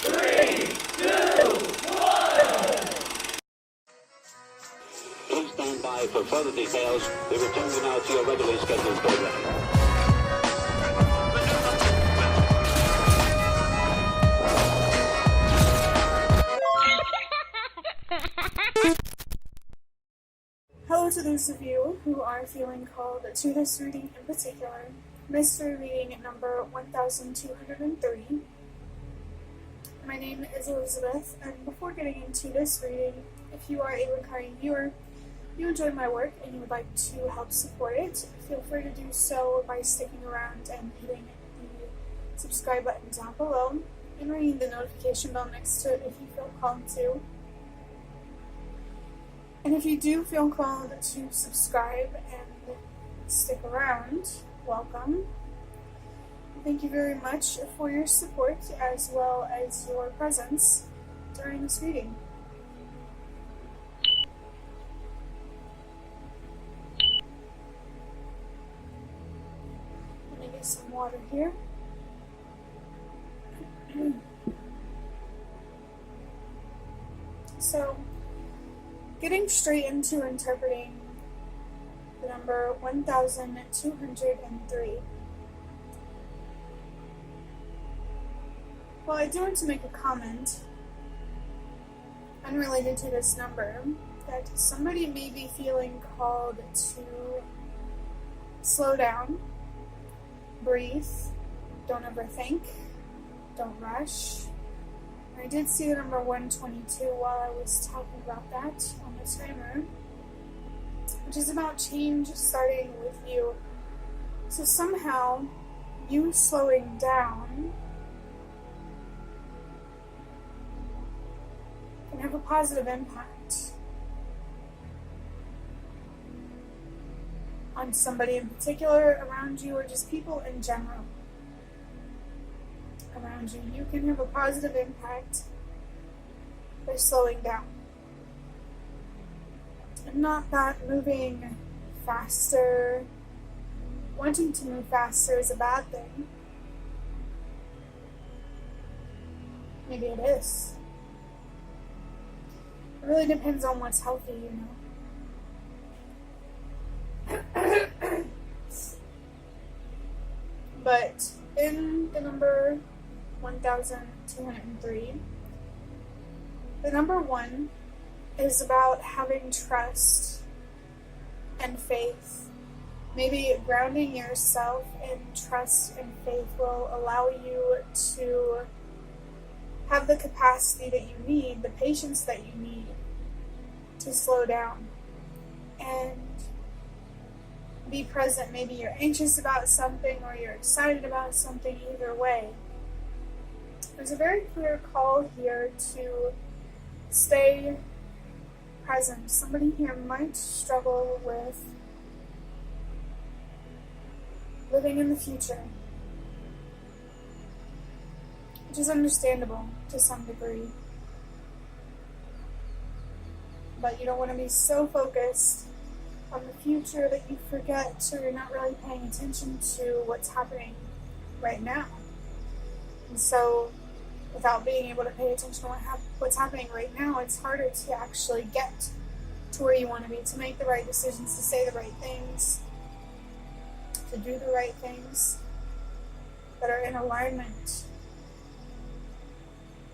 3, 2, 1. Please stand by for further details. We return you now to your regularly scheduled program. Hello to those of you who are feeling called to this reading in particular, mystery reading number 1203. My name is Elizabeth, and before getting into this reading, if you are a recurring viewer, you enjoy my work and you would like to help support it, feel free to do so by sticking around and hitting the subscribe button down below and ringing the notification bell next to it if you feel called to. And if you do feel called to subscribe and stick around, welcome. Thank you very much for your support as well as your presence during this reading. Let me get some water here. So, getting straight into interpreting the number 1203. Well, I do want to make a comment unrelated to this number, that somebody may be feeling called to slow down, breathe, don't overthink, don't rush. I did see the number 122 while I was talking about that on the timer, which is about change starting with you. So somehow, you slowing down can have a positive impact on somebody in particular around you, or just people in general around you. You can have a positive impact by slowing down. And not that moving faster, wanting to move faster is a bad thing. Maybe it is. It really depends on what's healthy, you know. But in the number 1203, the number 1 is about having trust and faith. Maybe grounding yourself in trust and faith will allow you to have the capacity that you need, the patience that you need to slow down and be present. Maybe you're anxious about something or you're excited about something. Either way, there's a very clear call here to stay present. Somebody here might struggle with living in the future, which is understandable to some degree. But you don't want to be so focused on the future that you forget, or you're not really paying attention to what's happening right now. And so, without being able to pay attention to what's happening right now, it's harder to actually get to where you want to be, to make the right decisions, to say the right things, to do the right things that are in alignment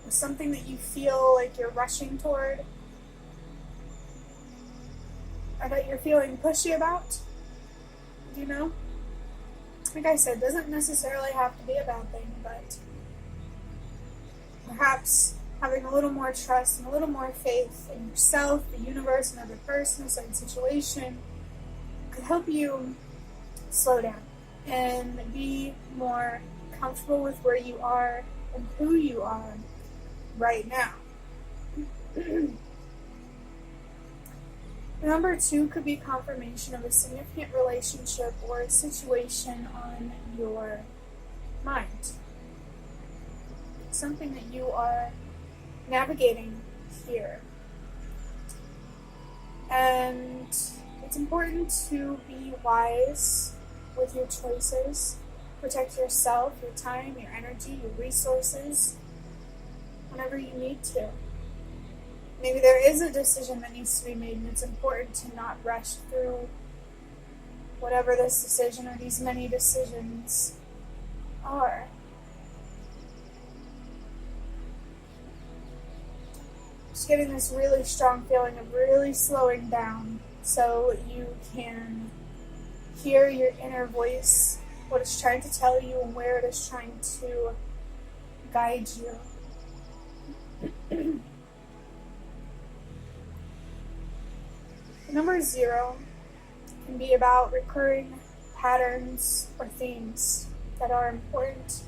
with something that you feel like you're rushing toward, or that you're feeling pushy about. You know? Like I said, doesn't necessarily have to be a bad thing, but perhaps having a little more trust and a little more faith in yourself, the universe, another person, a certain situation could help you slow down and be more comfortable with where you are and who you are right now. Number 2 could be confirmation of a significant relationship or a situation on your mind. Something that you are navigating here. And it's important to be wise with your choices. Protect yourself, your time, your energy, your resources. whenever you need to. Maybe there is a decision that needs to be made, and it's important to not rush through whatever this decision or these many decisions are. Just getting this really strong feeling of really slowing down so you can hear your inner voice, what it's trying to tell you and where it is trying to guide you. Number 0 can be about recurring patterns or themes that are important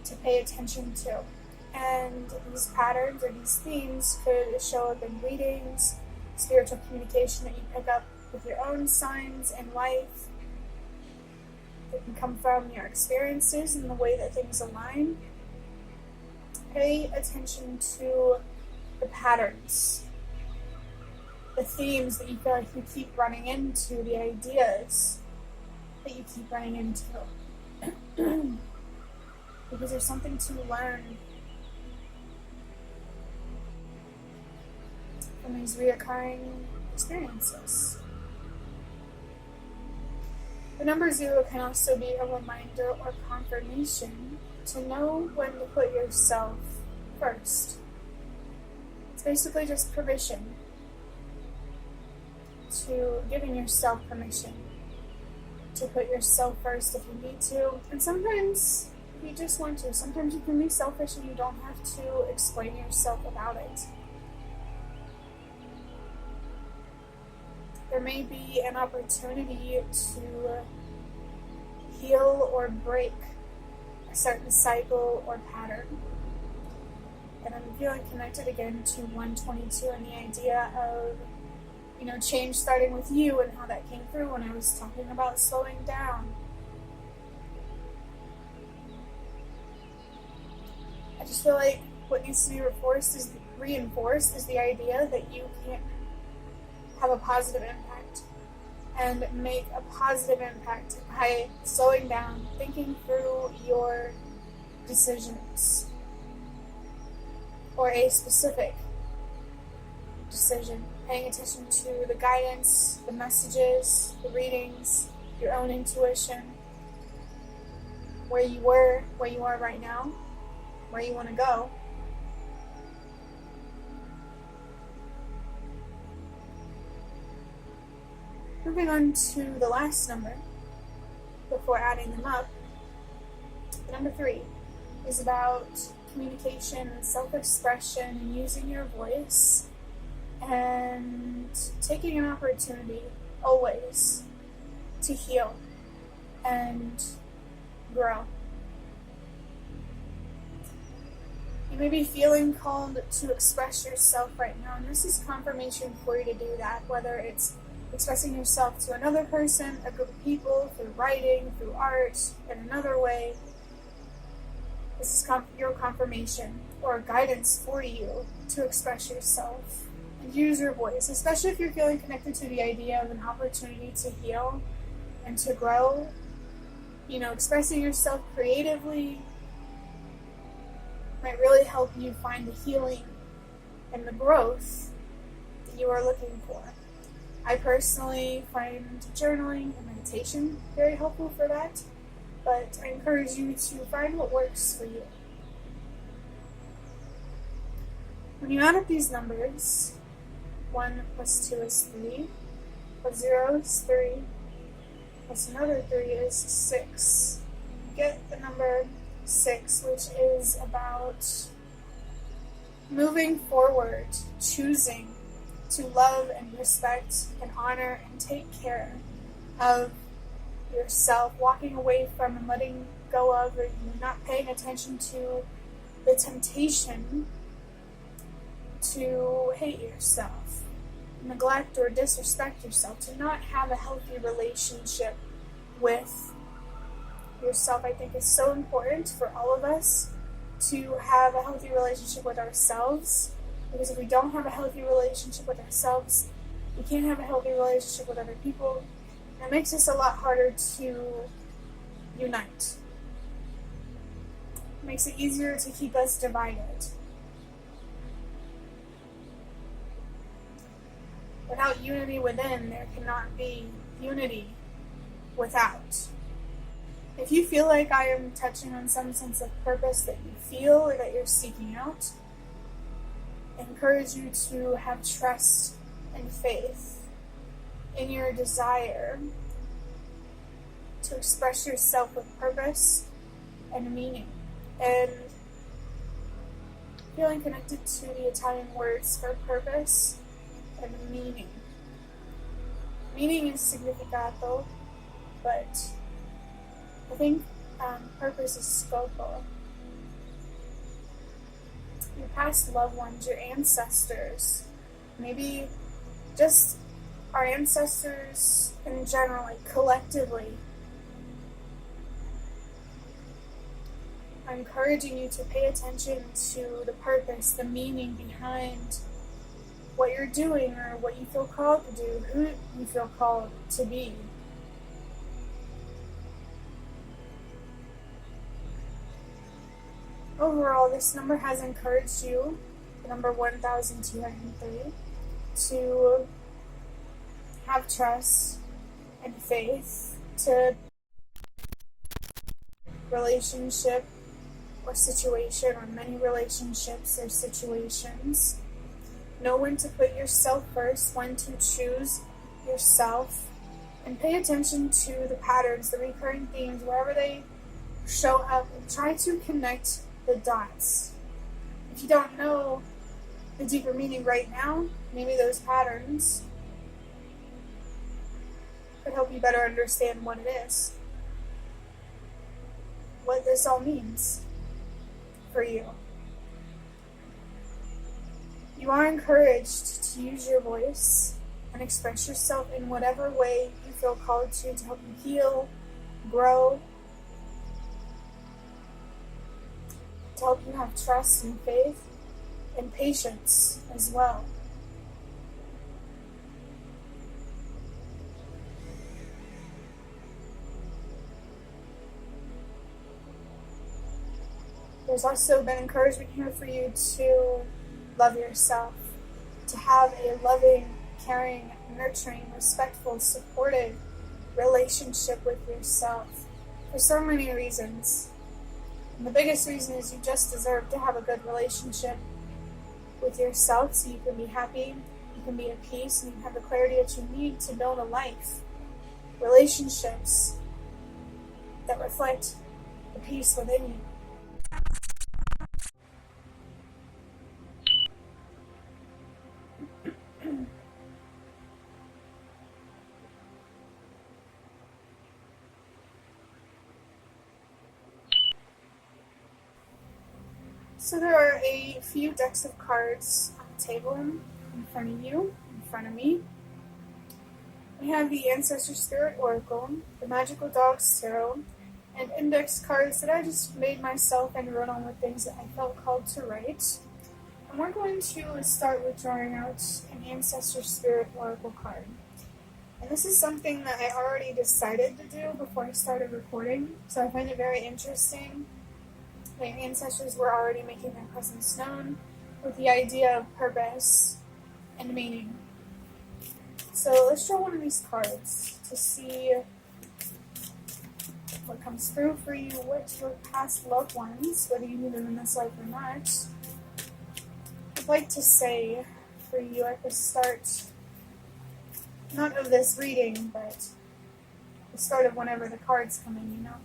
to pay attention to. And these patterns or these themes could show up in readings, spiritual communication that you pick up with your own signs in life. It can come from your experiences and the way that things align. Pay attention to the patterns, the themes that you feel like you keep running into, the ideas that you keep running into. Because there's something to learn from these reoccurring experiences. The number 0 can also be a reminder or confirmation to know when to put yourself first. It's basically just permission. To giving yourself permission to put yourself first if you need to. And sometimes you just want to. Sometimes you can be selfish and you don't have to explain yourself about it. There may be an opportunity to heal or break a certain cycle or pattern. And I'm feeling connected again to 122 and the idea of change starting with you and how that came through when I was talking about slowing down. I just feel like what needs to be reinforced is the idea that you can have a positive impact and make a positive impact by slowing down, thinking through your decisions or a specific decision. Paying attention to the guidance, the messages, the readings, your own intuition, where you were, where you are right now, where you want to go. Moving on to the last number, before adding them up, the number 3 is about communication and self-expression and using your voice. And taking an opportunity, always, to heal and grow. You may be feeling called to express yourself right now, and this is confirmation for you to do that, whether it's expressing yourself to another person, a group of people, through writing, through art, in another way. This is your confirmation or guidance for you to express yourself. And use your voice, especially if you're feeling connected to the idea of an opportunity to heal and to grow. Expressing yourself creatively might really help you find the healing and the growth that you are looking for. I personally find journaling and meditation very helpful for that, but I encourage you to find what works for you. When you add up these numbers, 1 plus 2 is 3, plus 0 is 3, plus another 3 is 6. You get the number 6, which is about moving forward, choosing to love and respect and honor and take care of yourself, walking away from and letting go of, or not paying attention to the temptation to hate yourself, neglect or disrespect yourself, to not have a healthy relationship with yourself. I think is so important for all of us to have a healthy relationship with ourselves, because if we don't have a healthy relationship with ourselves, we can't have a healthy relationship with other people, and it makes us a lot harder to unite. It makes it easier to keep us divided. without unity within, there cannot be unity without. If you feel like I am touching on some sense of purpose that you feel or that you're seeking out, I encourage you to have trust and faith in your desire to express yourself with purpose and meaning. And feeling connected to the Italian words for purpose and meaning. Meaning is significato, but I think purpose is scopo. Your past loved ones, your ancestors, maybe just our ancestors in general, like collectively. I'm encouraging you to pay attention to the purpose, the meaning behind what you're doing or what you feel called to do, who you feel called to be. Overall, this number has encouraged you, the number 1203, to have trust and faith, to relationship or situation, or many relationships or situations. Know when to put yourself first, when to choose yourself, and pay attention to the patterns, the recurring themes, wherever they show up, and try to connect the dots. If you don't know the deeper meaning right now, maybe those patterns could help you better understand what it is, what this all means for you. You are encouraged to use your voice and express yourself in whatever way you feel called to help you heal, grow, to help you have trust and faith and patience as well. There's also been encouragement here for you to love yourself, to have a loving, caring, nurturing, respectful, supportive relationship with yourself for so many reasons. And the biggest reason is you just deserve to have a good relationship with yourself so you can be happy, you can be at peace, and you have the clarity that you need to build a life. Relationships that reflect the peace within you. So there are a few decks of cards on the table in front of you, in front of me. We have the Ancestor Spirit Oracle, the Magical Dogs Tarot, and index cards that I just made myself and wrote on with things that I felt called to write. And we're going to start with drawing out an Ancestor Spirit Oracle card. And this is something that I already decided to do before I started recording, so I find it very interesting. My ancestors were already making their presence known with the idea of purpose and meaning. So let's draw one of these cards to see what comes through for you, what your past loved ones, whether you knew them in this life or not, I'd like to say for you at the start, not of this reading, but the start of whenever the cards come in, you know.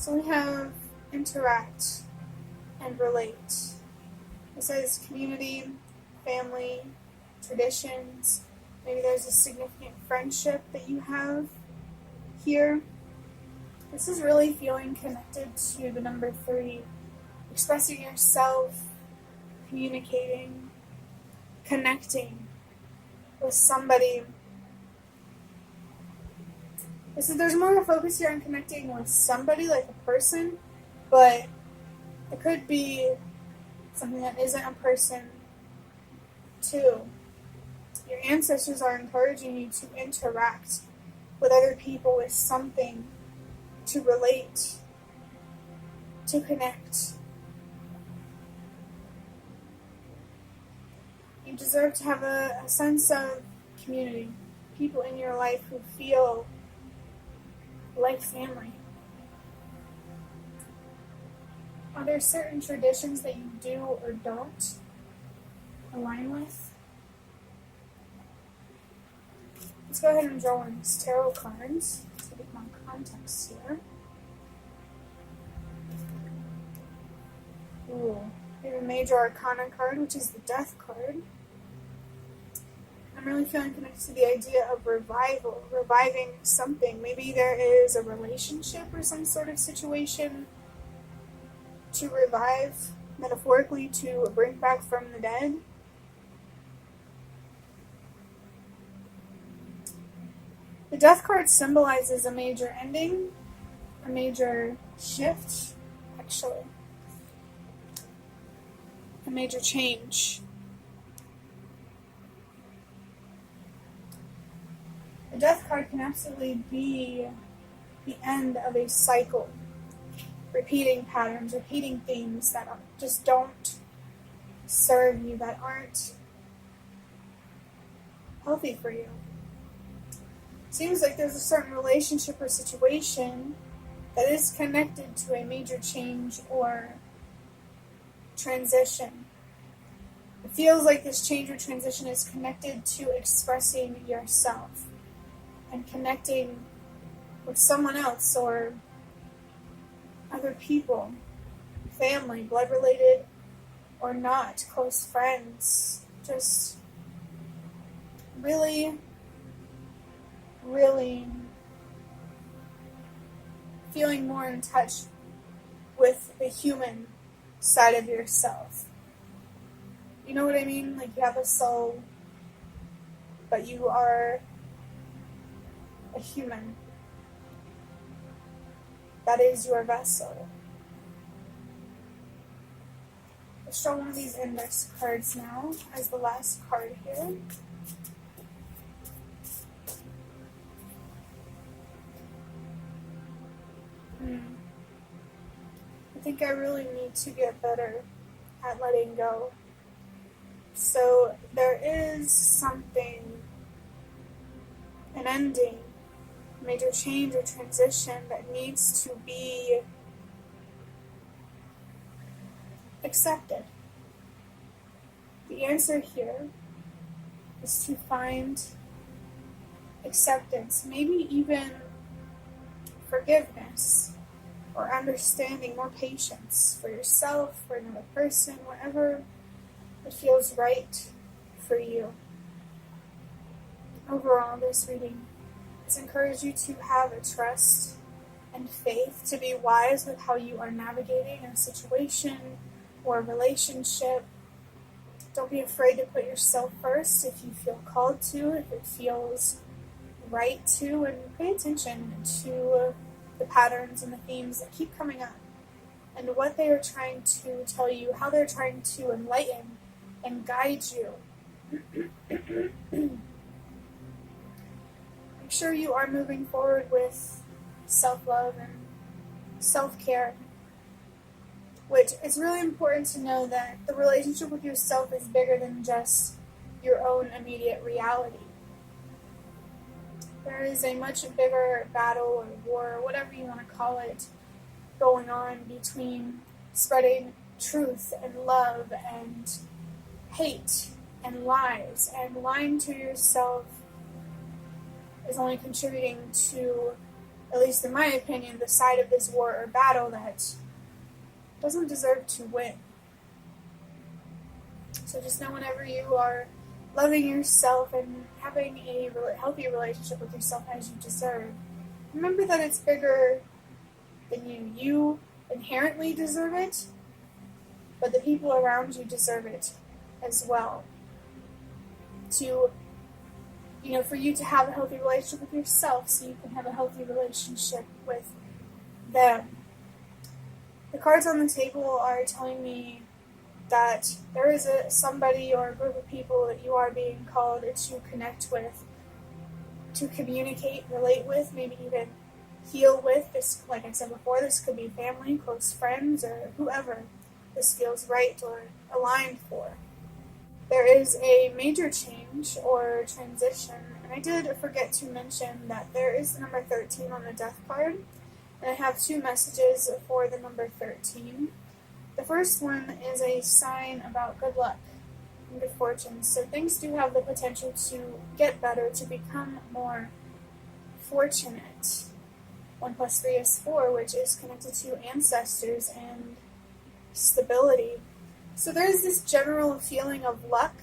So we have interact and relate. It says community, family, traditions. Maybe there's a significant friendship that you have here. This is really feeling connected to the number 3. Expressing yourself, communicating, connecting with somebody. There's more of a focus here on connecting with somebody, like a person, but it could be something that isn't a person, too. Your ancestors are encouraging you to interact with other people with something to relate, to connect. You deserve to have a sense of community, people in your life who feel like family. Are there certain traditions that you do or don't align with? Let's go ahead and draw on these tarot cards to get more context here. Ooh, we have a major arcana card, which is the death card. I'm really feeling connected to the idea of revival, reviving something. Maybe there is a relationship or some sort of situation to revive, metaphorically to bring back from the dead. The death card symbolizes a major ending, a major shift, actually, a major change. The death card can absolutely be the end of a cycle, repeating patterns, repeating themes that just don't serve you, that aren't healthy for you. Seems like there's a certain relationship or situation that is connected to a major change or transition. It feels like this change or transition is connected to expressing yourself and connecting with someone else or other people, family, blood related or not, close friends, just really feeling more in touch with the human side of yourself. You know what I mean? Like you have a soul, but you are a human. That is your vessel. Let's draw one of these index cards now as the last card here. I think I really need to get better at letting go. So there is something, an ending, major change or transition that needs to be accepted. The answer here is to find acceptance, maybe even forgiveness or understanding, more patience for yourself, for another person, whatever it feels right for you. Overall, this reading has encouraged you to have a trust and faith, to be wise with how you are navigating a situation or a relationship. Don't be afraid to put yourself first if you feel called to, if it feels right to, and pay attention to the patterns and the themes that keep coming up and what they are trying to tell you, how they're trying to enlighten and guide you. Make sure you are moving forward with self-love and self-care, which is really important to know that the relationship with yourself is bigger than just your own immediate reality. There is a much bigger battle or war, or whatever you want to call it, going on between spreading truth and love and hate and lies. And lying to yourself is only contributing to, at least in my opinion, the side of this war or battle that doesn't deserve to win. So just know whenever you are loving yourself and having a healthy relationship with yourself as you deserve, remember that it's bigger than you. You inherently deserve it, but the people around you deserve it as well. For you to have a healthy relationship with yourself so you can have a healthy relationship with them. The cards on the table are telling me that there is somebody or a group of people that you are being called to connect with, to communicate, relate with, maybe even heal with. This, like I said before, this could be family, close friends, or whoever this feels right or aligned for. there is a major change or transition. And I did forget to mention that there is the number 13 on the death card. And I have two messages for the number 13. The first one is a sign about good luck and good fortune. So things do have the potential to get better, to become more fortunate. 1 plus 3 is 4, which is connected to ancestors and stability. So there's this general feeling of luck,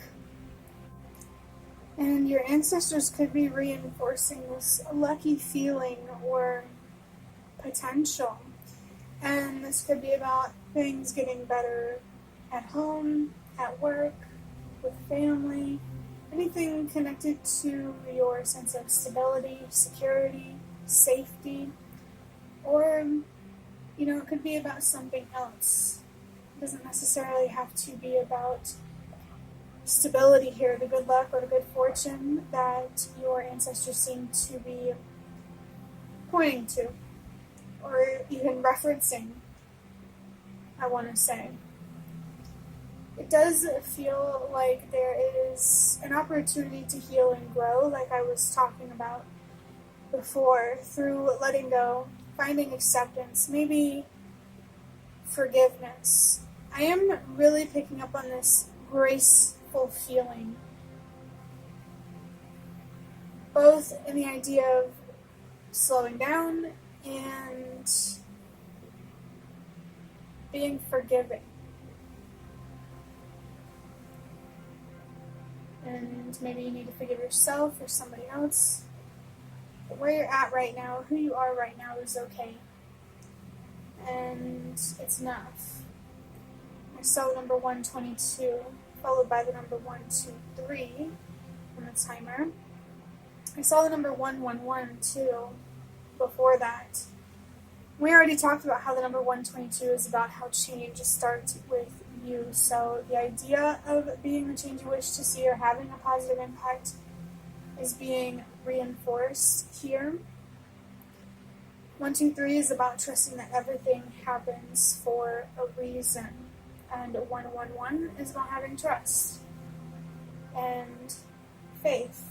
and your ancestors could be reinforcing this lucky feeling or potential. And this could be about things getting better at home, at work, with family, anything connected to your sense of stability, security, safety, or, it could be about something else. It doesn't necessarily have to be about stability here, the good luck or the good fortune that your ancestors seem to be pointing to, or even referencing, I want to say. It does feel like there is an opportunity to heal and grow, like I was talking about before, through letting go, finding acceptance, maybe forgiveness. I am really picking up on this graceful feeling, both in the idea of slowing down and being forgiving. And maybe you need to forgive yourself or somebody else. But where you're at right now, who you are right now, is okay. And it's enough. I saw the number 122, followed by the number 123 on the timer. I saw the number 111 too, before that. We already talked about how the number 122 is about how change starts with you. So the idea of being the change you wish to see or having a positive impact is being reinforced here. 123 is about trusting that everything happens for a reason. And 111 is about having trust and faith.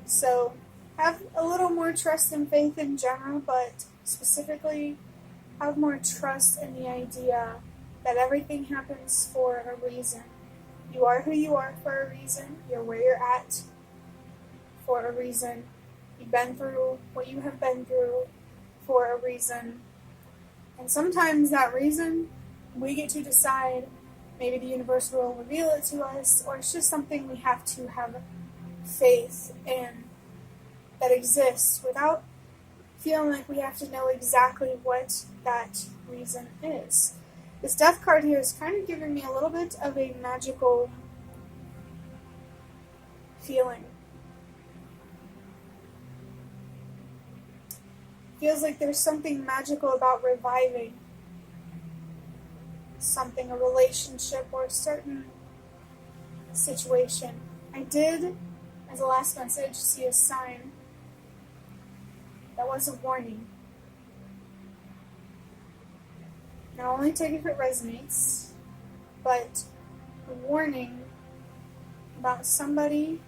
So have a little more trust and faith in general, but specifically have more trust in the idea that everything happens for a reason. You are who you are for a reason. You're where you're at for a reason. You've been through what you have been through for a reason. And sometimes that reason, we get to decide. Maybe the universe will reveal it to us, or it's just something we have to have faith in that exists without feeling like we have to know exactly what that reason is. This death card here is kind of giving me a little bit of a magical feeling. Feels like there's something magical about reviving something, a relationship or a certain situation. I did, as a last message, see a sign that was a warning. Now, only take it if it resonates, but a warning about somebody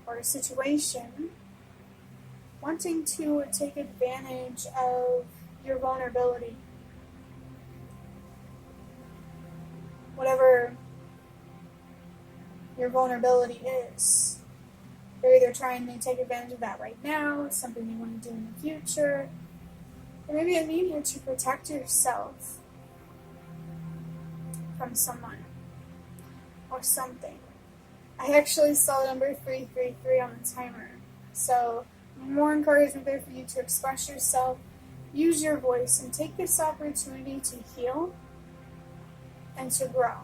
or a situation wanting to take advantage of your vulnerability. Whatever your vulnerability is. They're either trying to take advantage of that right now, something they want to do in the future, or maybe a need here to protect yourself from someone or something. I actually saw number 333 on the timer, so more encouragement there for you to express yourself, use your voice, and take this opportunity to heal and to grow.